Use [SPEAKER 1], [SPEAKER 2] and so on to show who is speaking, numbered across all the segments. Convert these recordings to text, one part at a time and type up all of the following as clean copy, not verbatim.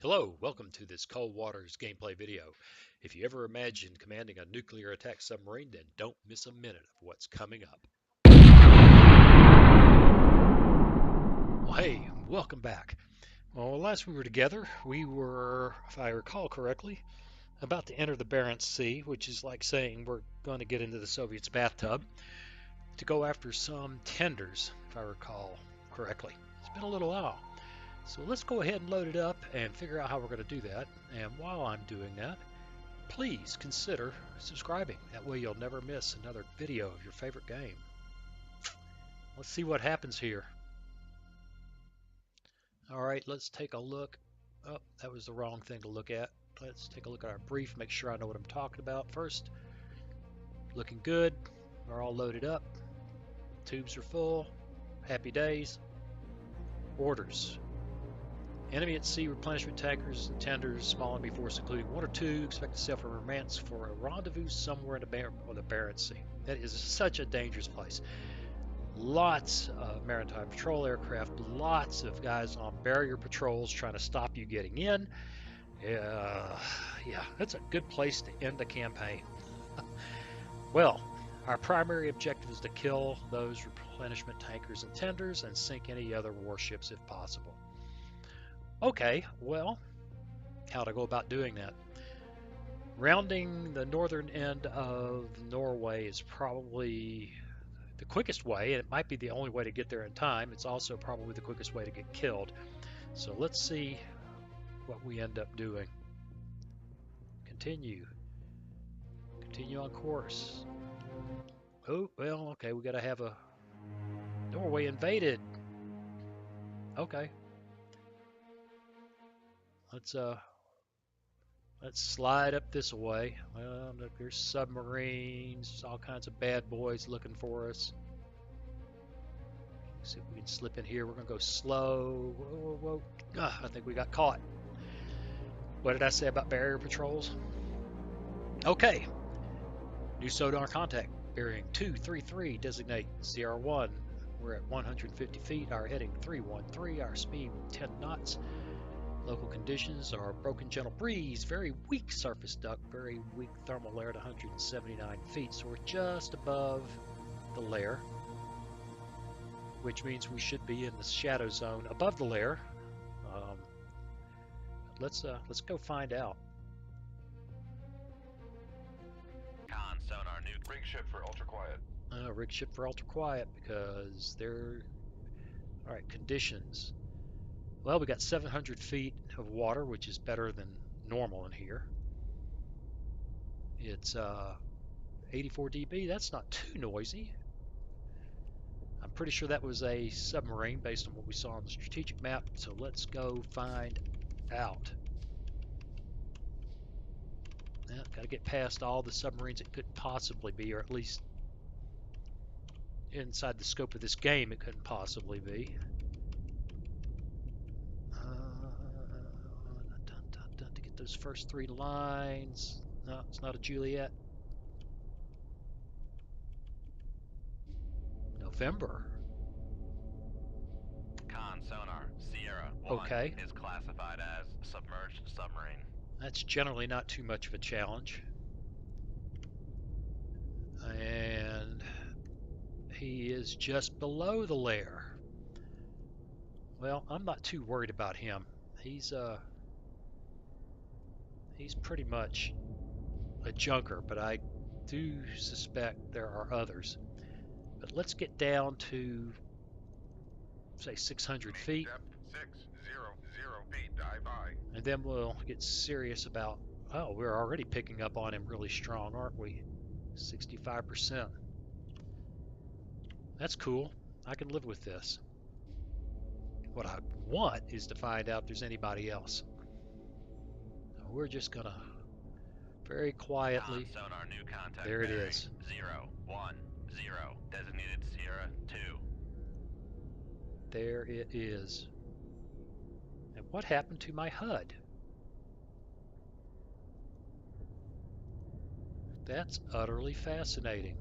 [SPEAKER 1] Hello, welcome to this Cold Waters gameplay video. If you ever imagined commanding a nuclear attack submarine, then don't miss a minute of what's coming up. Well, hey, welcome back. Well, last we were together, we were, if I recall correctly, about to enter the Barents Sea, which is like saying we're going to get into the Soviets' bathtub to go after some tenders, if I recall correctly. It's been a little while. So let's go ahead and load it up and figure out how we're going to do that. And while I'm doing that, please consider subscribing. That way you'll never miss another video of your favorite game. Let's see what happens here. Alright, let's take a look. Oh, that was the wrong thing to look at. Let's take a look at our brief, make sure I know what I'm talking about first. Looking good. We're all loaded up. Tubes are full. Happy days. Orders. Enemy at sea, replenishment tankers and tenders, small enemy force including one or two, expect to sail from Romance for a rendezvous somewhere in the Barents Sea. That is such a dangerous place. Lots of maritime patrol aircraft, lots of guys on barrier patrols trying to stop you getting in. Yeah, that's a good place to end the campaign. Well, our primary objective is to kill those replenishment tankers and tenders and sink any other warships if possible. Okay, well, how to go about doing that? Rounding the northern end of Norway is probably the quickest way, and it might be the only way to get there in time. It's also probably the quickest way to get killed. So let's see what we end up doing. Continue on course. Oh, well, okay, we gotta have a Norway invaded. Okay. Let's slide up this way. Well, look, there's submarines, all kinds of bad boys looking for us. See if we can slip in here. We're gonna go slow. Whoa, whoa, whoa. I think we got caught. What did I say about barrier patrols? Okay. New Sonar contact. Bearing 233, designate CR1. We're at 150 feet. Our heading 313. Our speed 10 knots. Local conditions are broken gentle breeze, very weak surface duct, very weak thermal layer at 179 feet. So we're just above the layer, which means we should be in the shadow zone above the layer. Let's go find out.
[SPEAKER 2] Con sonar new rig ship for ultra quiet.
[SPEAKER 1] Rig ship for ultra quiet because they're all right. Conditions. Well, we got 700 feet of water, which is better than normal in here. It's 84 dB. That's not too noisy. I'm pretty sure that was a submarine based on what we saw on the strategic map. So let's go find out. Yeah, got to get past all the submarines it couldn't possibly be, or at least inside the scope of this game it couldn't possibly be. To get those first three lines. No, it's not a Juliet. November.
[SPEAKER 2] Con sonar Sierra 1
[SPEAKER 1] Okay.
[SPEAKER 2] is classified as submerged submarine.
[SPEAKER 1] That's generally not too much of a challenge. And he is just below the layer. Well, I'm not too worried about him. He's pretty much a junker, but I do suspect there are others. But let's get down to, say, 600 feet.
[SPEAKER 2] Depth 600 feet, dive by.
[SPEAKER 1] And then we'll get serious about, oh, we're already picking up on him really strong, aren't we? 65%. That's cool. I can live with this. What I want is to find out if there's anybody else. We're just gonna very quietly.
[SPEAKER 2] Sonar new contact.
[SPEAKER 1] There it is.
[SPEAKER 2] 010, designated Sierra 2.
[SPEAKER 1] There it is. And what happened to my HUD? That's utterly fascinating.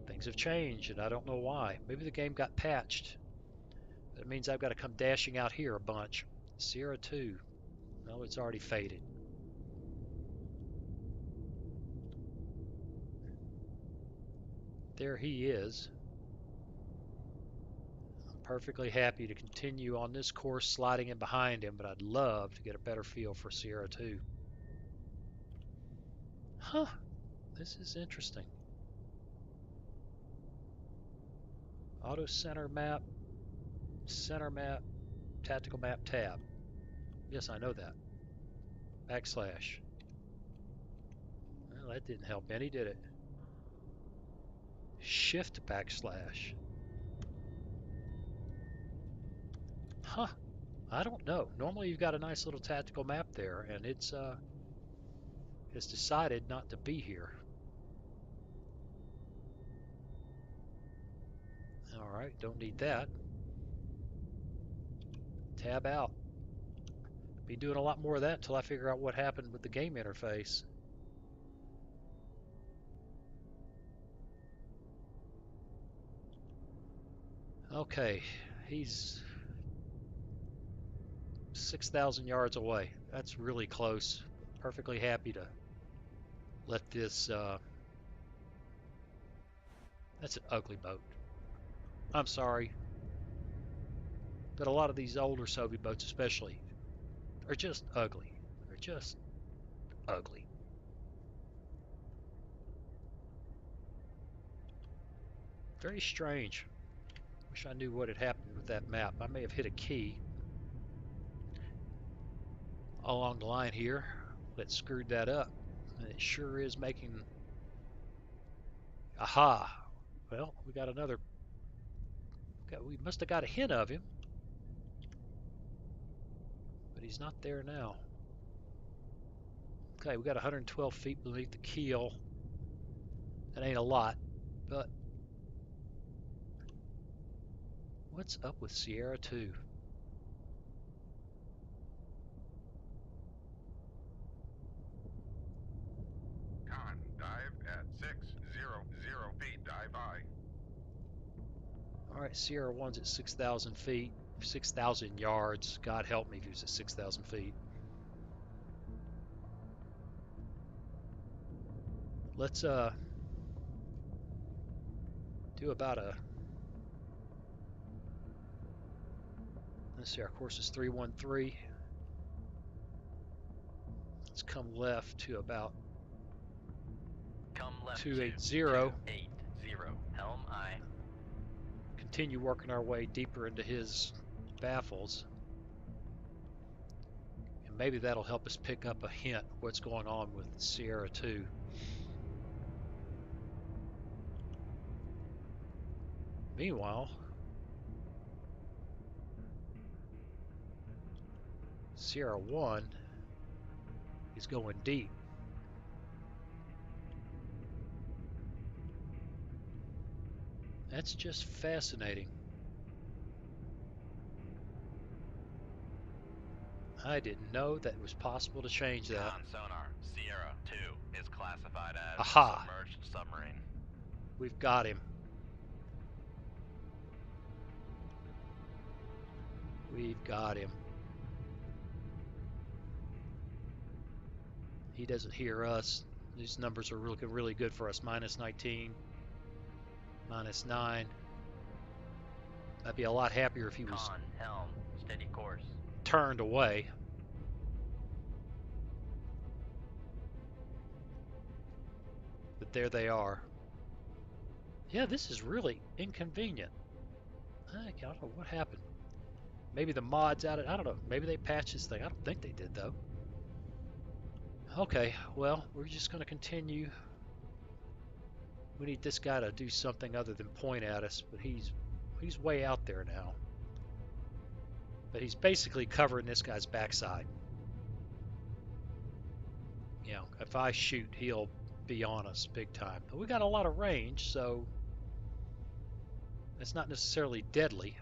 [SPEAKER 1] Things have changed, and I don't know why. Maybe the game got patched. That means I've got to come dashing out here a bunch. Sierra 2. No, it's already faded. There he is. I'm perfectly happy to continue on this course sliding in behind him, but I'd love to get a better feel for Sierra 2. Huh, this is interesting. Auto center map, tactical map tab. Yes, I know that. Backslash. Well, that didn't help any, did it? Shift backslash. Huh, I don't know. Normally you've got a nice little tactical map there, and it's decided not to be here. All right, don't need that. Tab out. Be doing a lot more of that until I figure out what happened with the game interface. Okay, he's 6,000 yards away. That's really close. Perfectly happy to let this. That's an ugly boat. I'm sorry, but a lot of these older Soviet boats, especially, are just ugly. They're just ugly. Very strange. Wish I knew what had happened with that map. I may have hit a key along the line here that screwed that up. And it sure is making. Aha! Well, we got another. We must have got a hint of him, but he's not there now. Okay, we got 112 feet beneath the keel. That ain't a lot, but what's up with Sierra 2?
[SPEAKER 3] Con, dive at 600 feet, dive high.
[SPEAKER 1] All right, Sierra 1's at 6,000 feet, 6,000 yards. God help me if he was at 6,000 feet. Let's do about a. Let's see, our course is 313. Let's come left to about
[SPEAKER 2] Come left
[SPEAKER 1] 280.
[SPEAKER 2] 280. Helm aye.
[SPEAKER 1] Continue working our way deeper into his baffles. And maybe that'll help us pick up a hint of what's going on with Sierra 2. Meanwhile, Sierra 1 is going deep. That's just fascinating. I didn't know that it was possible to change that.
[SPEAKER 2] Con sonar, Sierra 2 is classified as
[SPEAKER 1] Aha!
[SPEAKER 2] submerged submarine.
[SPEAKER 1] We've got him. We've got him. He doesn't hear us. These numbers are looking really good for us. Minus 19, minus 9. I'd be a lot happier if he was
[SPEAKER 2] Con, helm, steady course.
[SPEAKER 1] turned away. But there they are. Yeah, this is really inconvenient. I don't know what happened. Maybe the mods out it. I don't know. Maybe they patched this thing. I don't think they did, though. Okay, well, we're just going to continue. We need this guy to do something other than point at us, but he's way out there now. But he's basically covering this guy's backside. You know, if I shoot, he'll be on us big time. But we got a lot of range, so it's not necessarily deadly.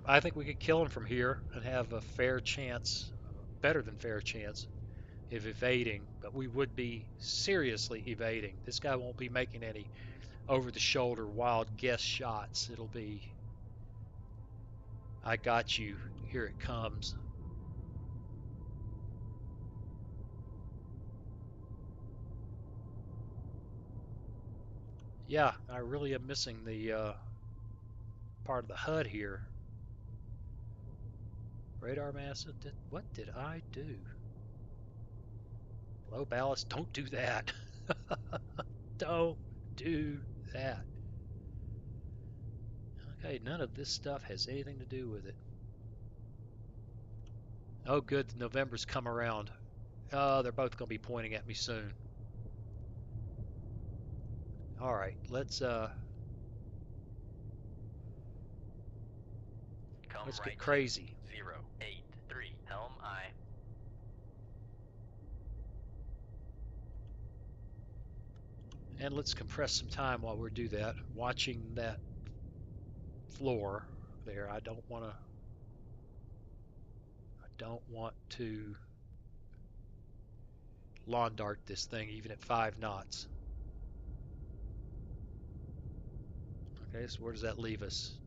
[SPEAKER 1] I think we could kill him from here and have a fair chance, better than fair chance, of evading, but we would be seriously evading. This guy won't be making any over-the-shoulder wild guess shots. It'll be I got you. Here it comes. Yeah, I really am missing the part of the HUD here. Radar mass. What did I do? Low ballast. Don't do that. Don't do that. Okay, none of this stuff has anything to do with it. Oh, good. November's come around. Oh, they're both going to be pointing at me soon. All right, let's
[SPEAKER 2] Right
[SPEAKER 1] get crazy.
[SPEAKER 2] 083, helm aye.
[SPEAKER 1] And let's compress some time while we do that. Watching that floor there. I don't want to lawn dart this thing even at 5 knots. Okay, so where does that leave us?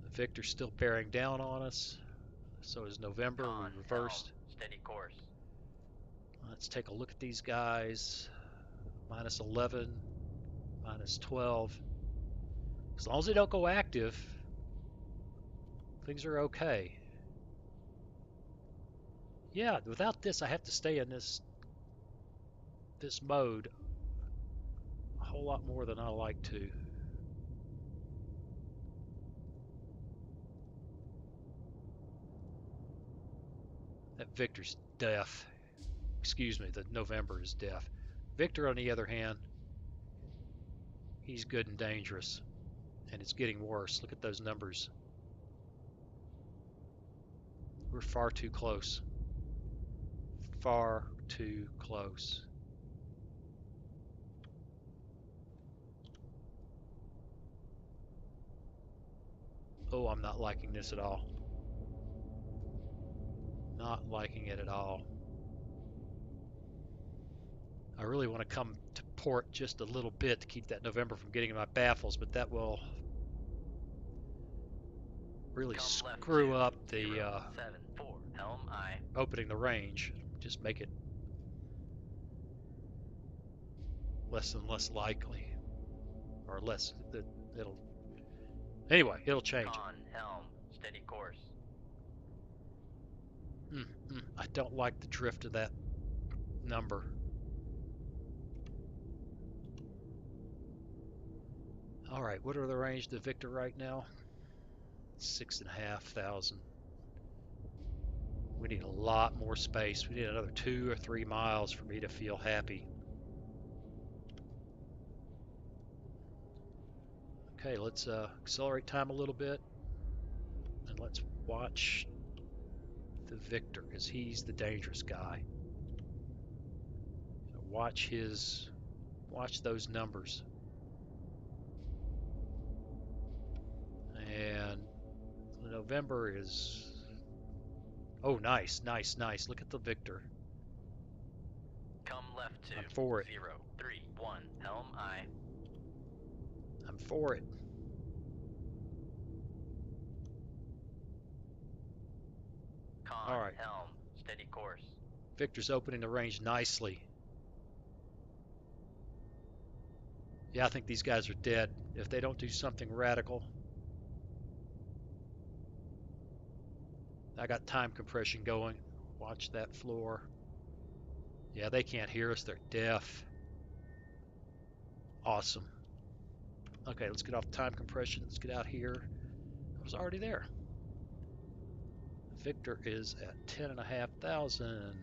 [SPEAKER 1] The Victor's still bearing down on us. So is November. We reversed.
[SPEAKER 2] Steady course.
[SPEAKER 1] Let's take a look at these guys. Minus 11, minus 12. As long as they don't go active, things are okay. Yeah, without this, I have to stay in this mode a whole lot more than I like to. That Victor's deaf. Excuse me, the November is deaf. Victor, on the other hand, he's good and dangerous, and it's getting worse. Look at those numbers. We're far too close. Far too close. Oh, I'm not liking this at all. Not liking it at all. I really want to come to port just a little bit to keep that November from getting in my baffles, but that will really screw up the
[SPEAKER 2] 074, helm aye.
[SPEAKER 1] opening the range. Just make it less and less likely, or less. It'll anyway. It'll change.
[SPEAKER 2] Helm, steady course.
[SPEAKER 1] I don't like the drift of that number. All right, what are the range to Victor right now? 6,500. We need a lot more space. We need another 2 or 3 miles for me to feel happy. Okay, let's accelerate time a little bit, and let's watch the Victor, because he's the dangerous guy. Watch those numbers. And November is, oh, nice. Look at the Victor.
[SPEAKER 2] Come left to
[SPEAKER 1] I'm for it.
[SPEAKER 2] 031, helm aye.
[SPEAKER 1] I'm for it. All right.
[SPEAKER 2] Helm, steady course.
[SPEAKER 1] Victor's opening the range nicely. Yeah, I think these guys are dead if they don't do something radical. I got time compression going. Watch that floor. Yeah, they can't hear us. They're deaf. Awesome. Okay, let's get off time compression. Let's get out here. I was already there. Victor is at 10,500.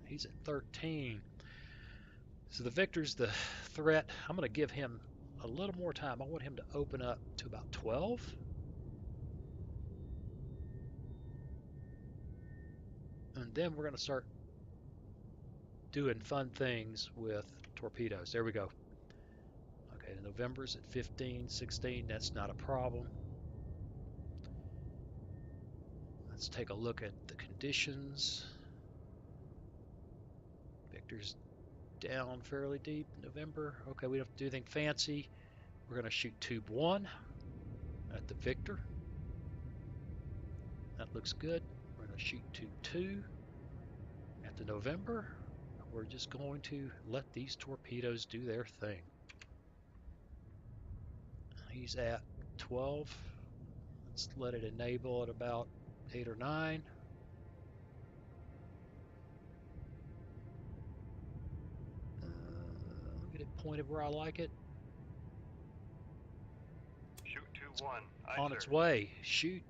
[SPEAKER 1] He's at 13. So the Victor's the threat. I'm going to give him a little more time. I want him to open up to about 12. And then we're going to start doing fun things with torpedoes. There we go. Okay, the November's at 15, 16. That's not a problem. Let's take a look at the conditions. Victor's down fairly deep. November. Okay, we don't have to do anything fancy. We're going to shoot tube 1 at the Victor. That looks good. We're going to shoot to 2 at the November. We're just going to let these torpedoes do their thing. He's at 12. Let's let it enable at about 8 or 9. Get it pointed where I like it.
[SPEAKER 3] Shoot 2-1. Aye,
[SPEAKER 1] On
[SPEAKER 3] sir.
[SPEAKER 1] its way. Shoot.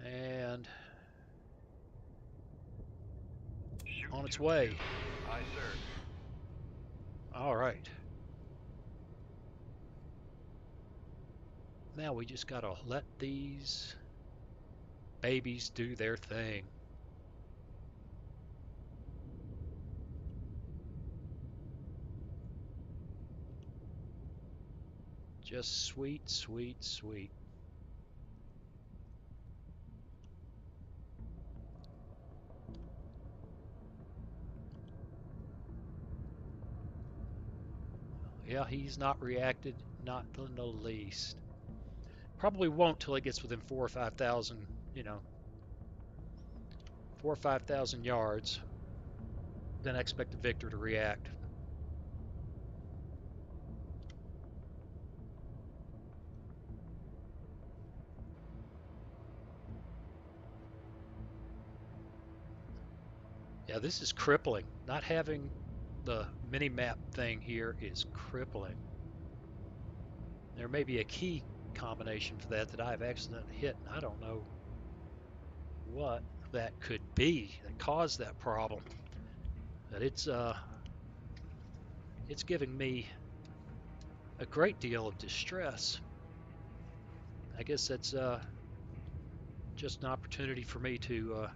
[SPEAKER 1] And
[SPEAKER 3] Shoot
[SPEAKER 1] on its
[SPEAKER 3] 2-2.
[SPEAKER 1] way.
[SPEAKER 3] Aye, sir.
[SPEAKER 1] All right. Now we just got to let these babies do their thing. Just sweet, sweet, sweet. Yeah, he's not reacted, not in the least. Probably won't till it gets within 4,000 or 5,000, 4,000 or 5,000 yards. Then I expect the Victor to react. Yeah, this is crippling. Not having the mini-map thing here is crippling. There may be a key combination for that I've accidentally hit, and I don't know what that could be that caused that problem. But it's giving me a great deal of distress. I guess that's just an opportunity for me to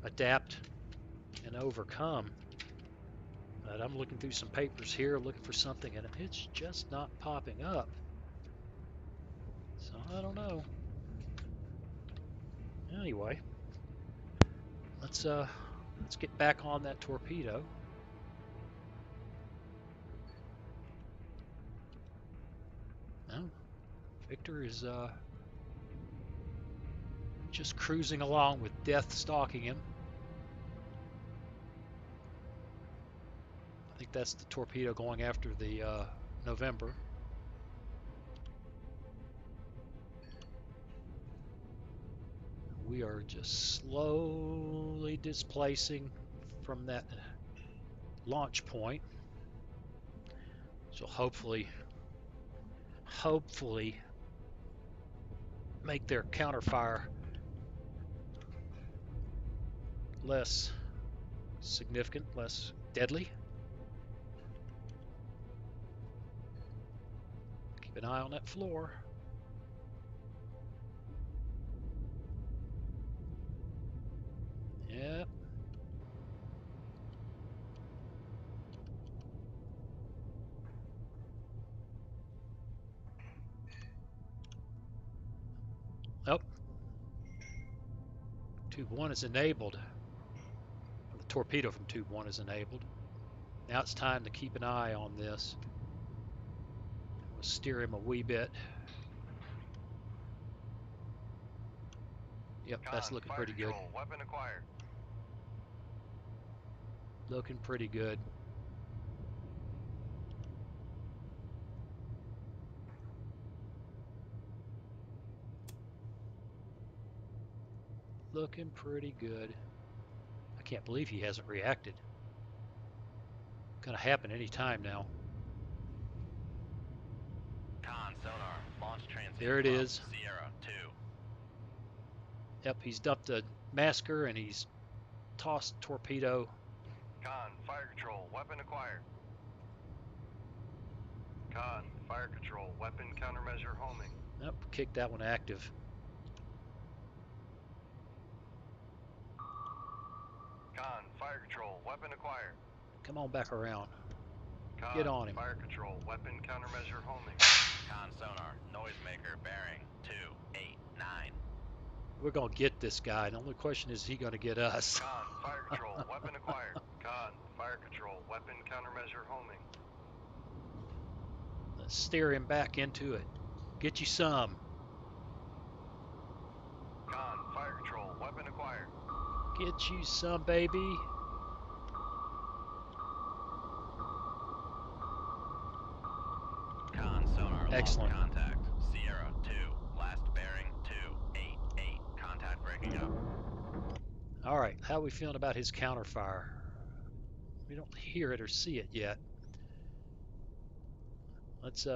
[SPEAKER 1] adapt and overcome. But I'm looking through some papers here, looking for something, and it's just not popping up. So I don't know. Anyway, let's get back on that torpedo. Oh, Victor is just cruising along with death stalking him. I think that's the torpedo going after the November. We are just slowly displacing from that launch point. So hopefully make their counterfire less significant, less deadly. Keep an eye on that floor. Yep. Oh. Tube 1 is enabled. The torpedo from Tube 1 is enabled. Now it's time to keep an eye on this. We'll steer him a wee bit. Yep, that's looking pretty good.
[SPEAKER 3] Weapon acquired.
[SPEAKER 1] Looking pretty good. Looking pretty good. I can't believe he hasn't reacted. Gonna happen any time now.
[SPEAKER 2] Con, sonar, launch transient
[SPEAKER 1] There it
[SPEAKER 2] from
[SPEAKER 1] is.
[SPEAKER 2] Sierra 2.
[SPEAKER 1] Yep, he's dumped a masker and he's tossed torpedo.
[SPEAKER 3] Con, fire control, weapon acquired. Con, fire control, weapon countermeasure homing.
[SPEAKER 1] Nope, kicked that one active.
[SPEAKER 3] Con, fire control, weapon acquired.
[SPEAKER 1] Come on back around.
[SPEAKER 3] Con,
[SPEAKER 1] Get on him.
[SPEAKER 3] fire control, weapon countermeasure homing.
[SPEAKER 2] Con, sonar, noisemaker bearing 289.
[SPEAKER 1] We're gonna get this guy. The only question is he gonna get us?
[SPEAKER 3] Con, fire control, weapon acquired. Con, fire control, weapon countermeasure homing.
[SPEAKER 1] Let's steer him back into it. Get you some.
[SPEAKER 3] Con, fire
[SPEAKER 1] Get you some, baby.
[SPEAKER 2] Con sonar
[SPEAKER 1] Excellent.
[SPEAKER 2] lost contact. Sierra 2, last bearing 288. Contact breaking up.
[SPEAKER 1] All right, how are we feeling about his counterfire? We don't hear it or see it yet. Let's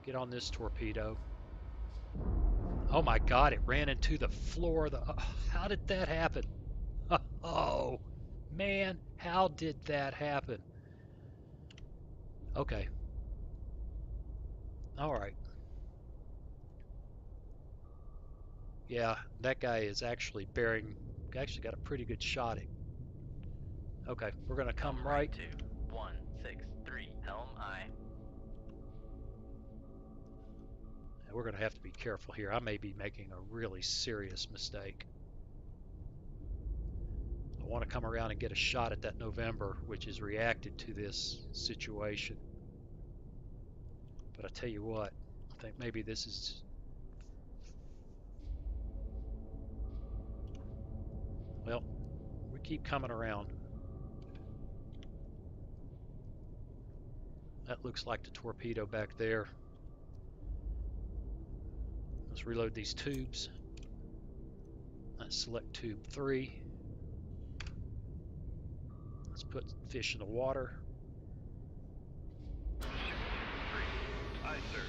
[SPEAKER 1] get on this torpedo. Oh my God, it ran into the floor of the... how did that happen? Oh, man, how did that happen? Okay. All right. Yeah, that guy is actually bearing... actually got a pretty good shot at... Okay, we're going to come right...
[SPEAKER 2] 2163, helm aye.
[SPEAKER 1] We're going to have to be careful here. I may be making a really serious mistake. I want to come around and get a shot at that November, which has reacted to this situation. But I tell you what, I think maybe this is... well, we keep coming around. That looks like the torpedo back there. Let's reload these tubes. Let's select tube 3. Let's put fish in the water.
[SPEAKER 3] Aye, sir.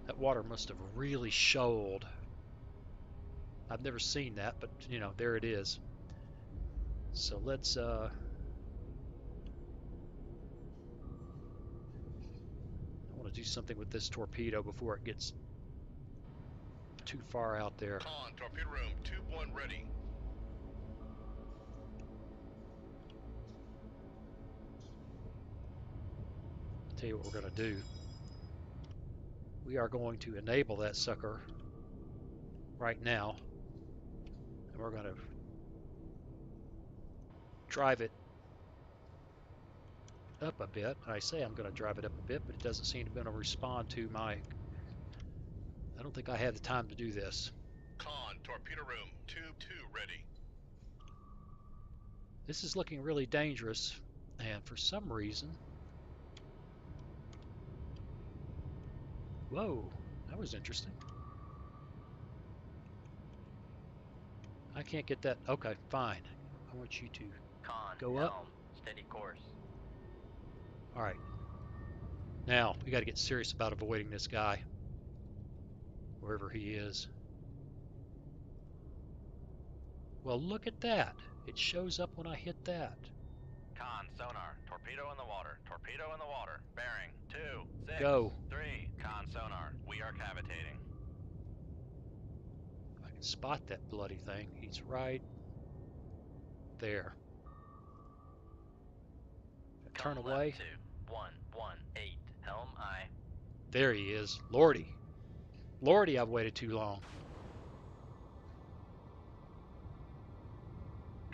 [SPEAKER 1] That water must have really shoaled. I've never seen that, but you know, there it is. So let's I want to do something with this torpedo before it gets too far out there.
[SPEAKER 3] Con, torpedo room, tube 1 ready.
[SPEAKER 1] I'll tell you what we're going to do. We are going to enable that sucker right now, and we're going to drive it up a bit. I say I'm going to drive it up a bit, but it doesn't seem to be able to respond to my... I don't think I have the time to do this.
[SPEAKER 3] Con, torpedo room, tube 2 ready.
[SPEAKER 1] This is looking really dangerous, and for some reason... whoa, that was interesting. I can't get that... okay, fine. I want you to
[SPEAKER 2] Con,
[SPEAKER 1] go up.
[SPEAKER 2] helm, steady course.
[SPEAKER 1] All right. Now, we got to get serious about avoiding this guy, wherever he is. Well, look at that. It shows up when I hit that.
[SPEAKER 2] Con, sonar, torpedo in the water, torpedo in the water, bearing 263.
[SPEAKER 1] Go.
[SPEAKER 2] Con, sonar, we are cavitating.
[SPEAKER 1] I can spot that bloody thing. He's right there. Turn
[SPEAKER 2] Come
[SPEAKER 1] away.
[SPEAKER 2] left 2118, helm aye.
[SPEAKER 1] There he is. Lordy. Lordy, I've waited too long.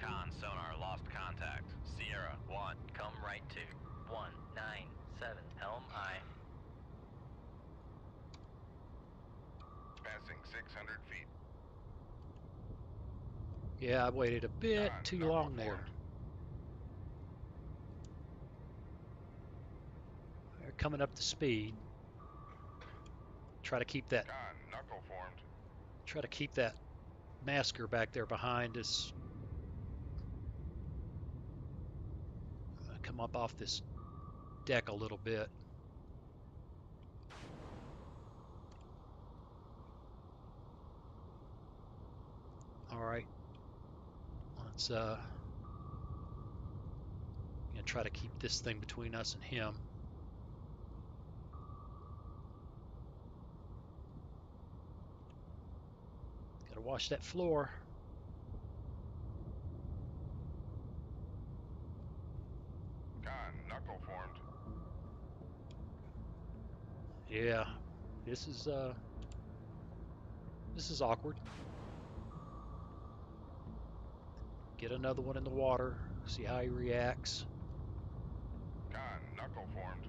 [SPEAKER 2] Con, sonar, lost contact. Sierra 1, come right to 197, helm aye.
[SPEAKER 3] Passing 600 feet.
[SPEAKER 1] Yeah, I waited a bit
[SPEAKER 3] Con,
[SPEAKER 1] too
[SPEAKER 3] knuckle
[SPEAKER 1] long there.
[SPEAKER 3] formed.
[SPEAKER 1] They're coming up to speed. Try to keep that...
[SPEAKER 3] Con, knuckle formed.
[SPEAKER 1] try to keep that masker back there behind us. Come up off this deck a little bit. All right. Let's try to keep this thing between us and him. Gotta watch that floor.
[SPEAKER 3] Con, knuckle formed.
[SPEAKER 1] Yeah, this is awkward. Get another one in the water. See how he reacts.
[SPEAKER 3] Con, knuckle formed.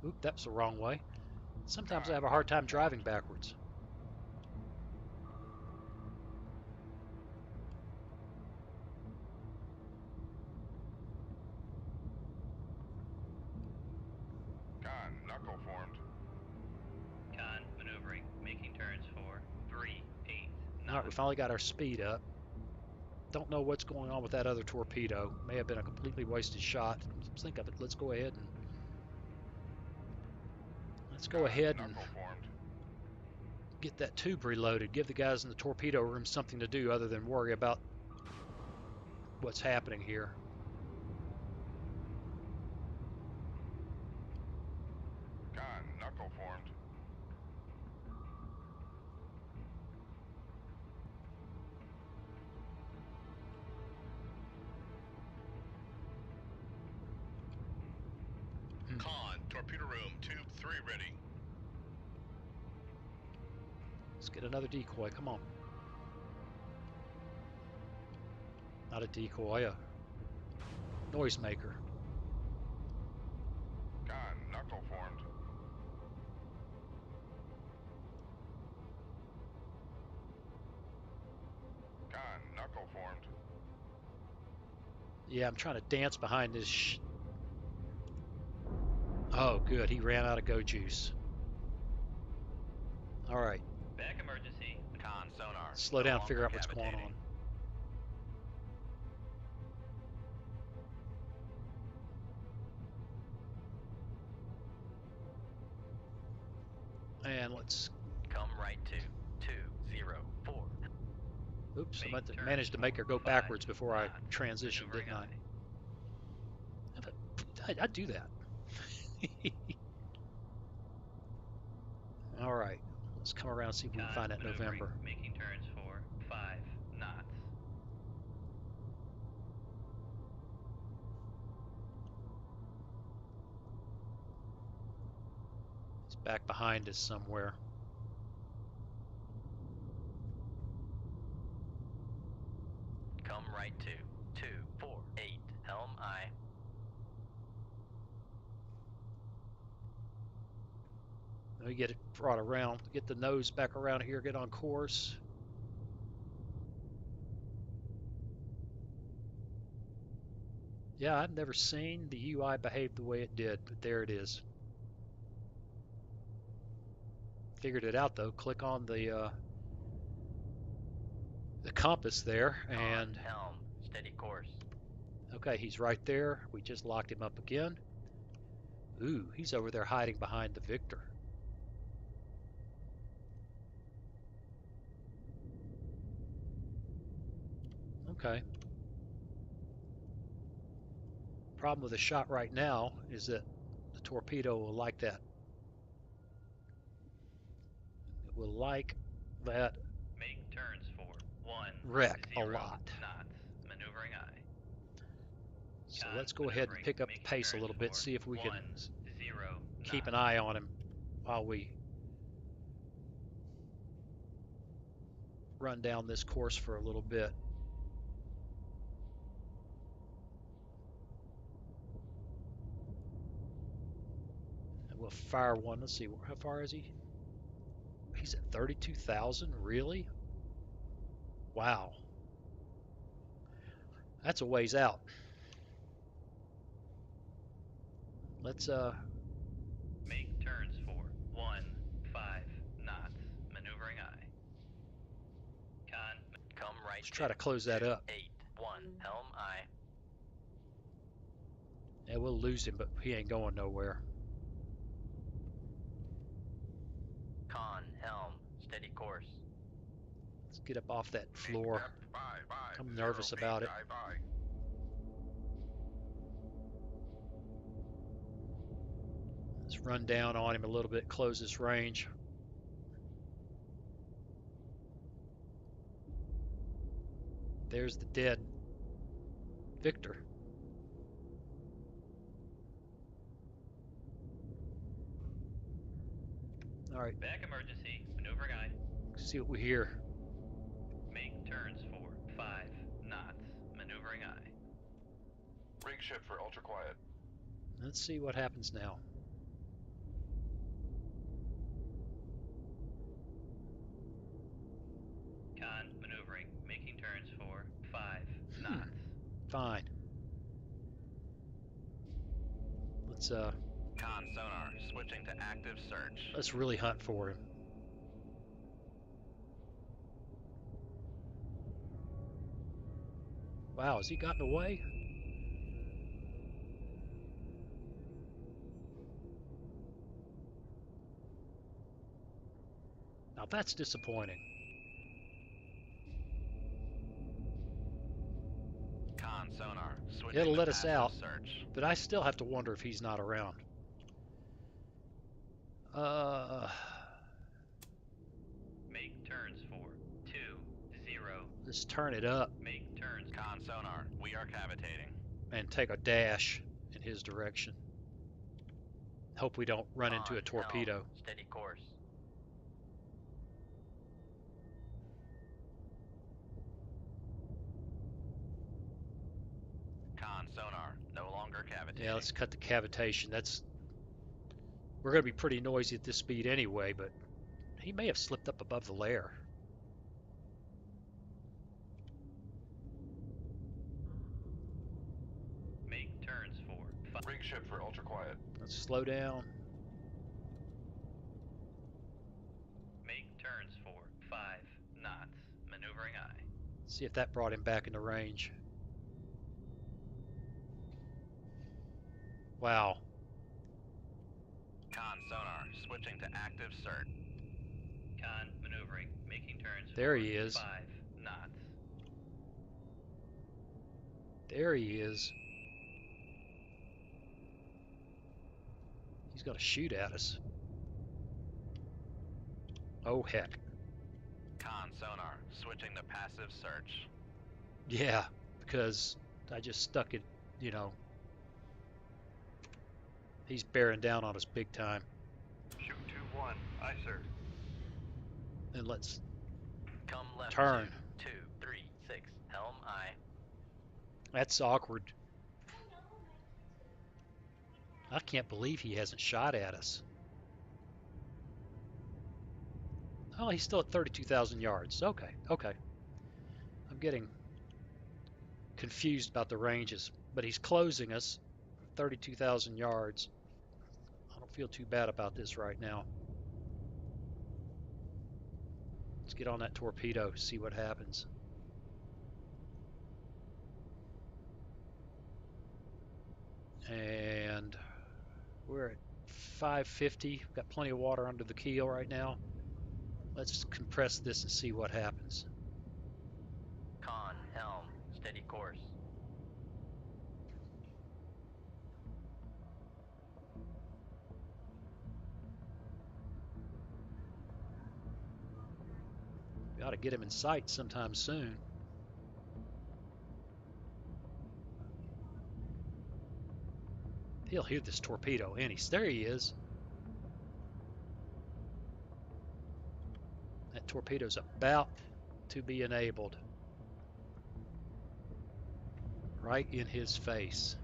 [SPEAKER 1] Oop, that's the wrong way. Sometimes I have a hard time driving backwards.
[SPEAKER 3] Con, knuckle formed.
[SPEAKER 2] Con, maneuvering, making turns for 3, 8,
[SPEAKER 1] All right, we finally got our speed up. Don't know what's going on with that other torpedo. May have been a completely wasted shot. Think of it. Let's go ahead and
[SPEAKER 3] Knuckle formed.
[SPEAKER 1] get that tube reloaded. Give the guys in the torpedo room something to do other than worry about what's happening here.
[SPEAKER 3] Con, knuckle formed.
[SPEAKER 4] Con, torpedo room, tube 3 ready.
[SPEAKER 1] Let's get another decoy. Come on. Not a decoy, a noisemaker.
[SPEAKER 3] Con, knuckle formed. Con, knuckle formed.
[SPEAKER 1] Yeah, I'm trying to dance behind this. Oh, good. He ran out of go juice. All right.
[SPEAKER 2] Back emergency. Con, sonar.
[SPEAKER 1] Slow
[SPEAKER 2] no
[SPEAKER 1] down,
[SPEAKER 2] longer
[SPEAKER 1] figure out what's going
[SPEAKER 2] cavitating.
[SPEAKER 1] on. And let's.
[SPEAKER 2] Come right to 204.
[SPEAKER 1] Oops, I
[SPEAKER 2] Make
[SPEAKER 1] managed to make her go
[SPEAKER 2] turns
[SPEAKER 1] backwards
[SPEAKER 2] 5
[SPEAKER 1] before I
[SPEAKER 2] knots,
[SPEAKER 1] transitioned,
[SPEAKER 2] maneuvering
[SPEAKER 1] didn't I?
[SPEAKER 2] aye.
[SPEAKER 1] I do that. All right. Let's come around and see if we can
[SPEAKER 2] Con,
[SPEAKER 1] find that
[SPEAKER 2] maneuvering,
[SPEAKER 1] November.
[SPEAKER 2] making turns for 5 knots.
[SPEAKER 1] It's back behind us somewhere.
[SPEAKER 2] Come right to 248. Helm aye.
[SPEAKER 1] Let me get it brought around, get the nose back around here, get on course. Yeah, I've never seen the UI behave the way it did, but there it is. Figured it out though. Click on the compass there, and
[SPEAKER 2] helm, steady course.
[SPEAKER 1] okay, he's right there. We just locked him up again. Ooh, he's over there hiding behind the Victor. Okay. Problem with the shot right now is that the torpedo will like that. It will like that
[SPEAKER 2] Make turns for
[SPEAKER 1] wreck a
[SPEAKER 2] 10
[SPEAKER 1] lot.
[SPEAKER 2] knots, maneuvering aye.
[SPEAKER 1] So
[SPEAKER 2] Con,
[SPEAKER 1] let's go ahead and pick up the
[SPEAKER 2] making
[SPEAKER 1] pace a
[SPEAKER 2] turns
[SPEAKER 1] little bit,
[SPEAKER 2] for
[SPEAKER 1] see if we can
[SPEAKER 2] 10
[SPEAKER 1] keep an
[SPEAKER 2] knots.
[SPEAKER 1] eye on him while we run down this course for a little bit. And we'll fire one. Let's see, how far is he? He's at 32,000, really? Wow. That's a ways out. Let's
[SPEAKER 2] Make turns for 5 knots, maneuvering aye. Con, come right
[SPEAKER 1] let's try to close that up.
[SPEAKER 2] 8-1, helm aye.
[SPEAKER 1] Yeah, we'll lose him, but he ain't going nowhere.
[SPEAKER 2] Con, helm, steady course.
[SPEAKER 1] Let's get up off that floor. I'm nervous about it. Let's run down on him a little bit, close this range. There's the dead Victor. All right.
[SPEAKER 2] Back emergency, maneuvering aye.
[SPEAKER 1] See what we hear.
[SPEAKER 2] Make turns for 5 knots, maneuvering aye.
[SPEAKER 3] Rig ship for ultra quiet.
[SPEAKER 1] Let's see what happens now. Fine. Let's
[SPEAKER 2] Con sonar, switching to active search.
[SPEAKER 1] let's really hunt for him. Wow, has he gotten away? Now that's disappointing.
[SPEAKER 2] Con sonar, switching
[SPEAKER 1] It'll
[SPEAKER 2] to
[SPEAKER 1] let us
[SPEAKER 2] passive
[SPEAKER 1] out,
[SPEAKER 2] search.
[SPEAKER 1] but I still have to wonder if he's not around.
[SPEAKER 2] Make turns for 2-0.
[SPEAKER 1] Let's turn it up
[SPEAKER 2] Make turns. Con sonar, we are cavitating.
[SPEAKER 1] and take a dash in his direction. Hope we don't run into a torpedo.
[SPEAKER 2] Helm, steady course. Con sonar, no longer cavitating.
[SPEAKER 1] Yeah, let's cut the cavitation. We're going to be pretty noisy at this speed anyway, but he may have slipped up above the layer.
[SPEAKER 2] Make turns for
[SPEAKER 3] Rig ship for ultra quiet.
[SPEAKER 1] Let's slow down.
[SPEAKER 2] Make turns for 5 knots. Maneuvering eye.
[SPEAKER 1] See if that brought him back into range. Wow.
[SPEAKER 2] Con sonar, switching to active search. Con maneuvering, making turns
[SPEAKER 1] There
[SPEAKER 2] for
[SPEAKER 1] he is.
[SPEAKER 2] 5 knots.
[SPEAKER 1] There he is. He's going to shoot at us. Oh, heck.
[SPEAKER 2] Con sonar, switching to passive search.
[SPEAKER 1] Yeah, because I just stuck it, you know. He's bearing down on us big time.
[SPEAKER 3] Shoot 2-1. Aye, sir.
[SPEAKER 1] And let's
[SPEAKER 2] Come left
[SPEAKER 1] turn.
[SPEAKER 2] 2-3-6. Helm eye.
[SPEAKER 1] That's awkward. I can't believe he hasn't shot at us. Oh, he's still at 32,000 yards. Okay, okay. I'm getting confused about the ranges, but he's closing us 32,000 yards. I don't feel too bad about this right now. Let's get on that torpedo, see what happens. And we're at 550. Got plenty of water under the keel right now. Let's compress this and see what happens.
[SPEAKER 2] Con helm, steady course.
[SPEAKER 1] We ought to get him in sight sometime soon. He'll hear this torpedo. And there he is. That torpedo's about to be enabled. Right in his face.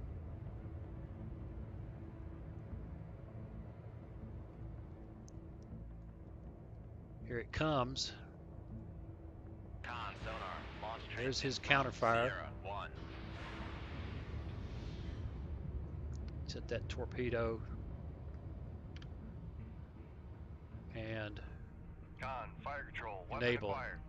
[SPEAKER 1] Here it comes.
[SPEAKER 2] Con sonar, launch train.
[SPEAKER 1] There's his counterfire.
[SPEAKER 2] Sierra 1.
[SPEAKER 1] Set that torpedo. And
[SPEAKER 3] Con, fire control. Weapon
[SPEAKER 1] enable.
[SPEAKER 3] acquired.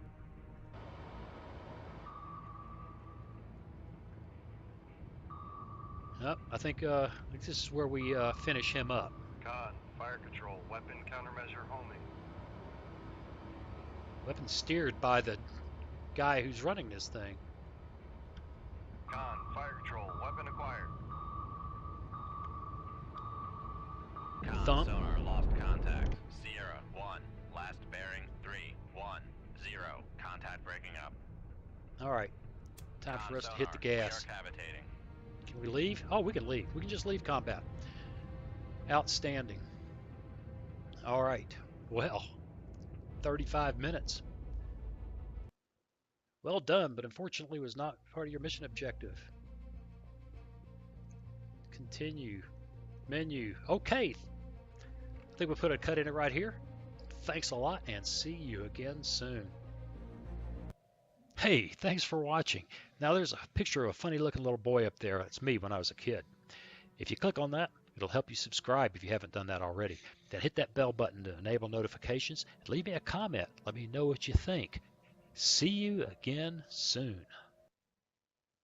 [SPEAKER 1] Yep, I think this is where we finish him up.
[SPEAKER 3] Con, fire control. Weapon countermeasure homing.
[SPEAKER 1] Weapon steered by the guy who's running this thing.
[SPEAKER 3] Con, fire control. Weapon acquired.
[SPEAKER 2] Con
[SPEAKER 1] Thump.
[SPEAKER 2] sonar, lost contact. Sierra 1. Last bearing 3-1-0. Contact breaking up.
[SPEAKER 1] All right, time
[SPEAKER 2] Con
[SPEAKER 1] for us to
[SPEAKER 2] sonar,
[SPEAKER 1] hit the gas.
[SPEAKER 2] We are cavitating.
[SPEAKER 1] Can we leave? Oh, we can leave. We can just leave combat. Outstanding. All right. Well, 35 minutes. Well done, but unfortunately was not part of your mission objective. Continue. Menu. Okay. I think we'll put a cut in it right here. Thanks a lot and see you again soon. Hey, thanks for watching. Now there's a picture of a funny looking little boy up there. That's me when I was a kid. If you click on that, it'll help you subscribe if you haven't done that already. Then hit that bell button to enable notifications and leave me a comment. Let me know what you think. See you again soon.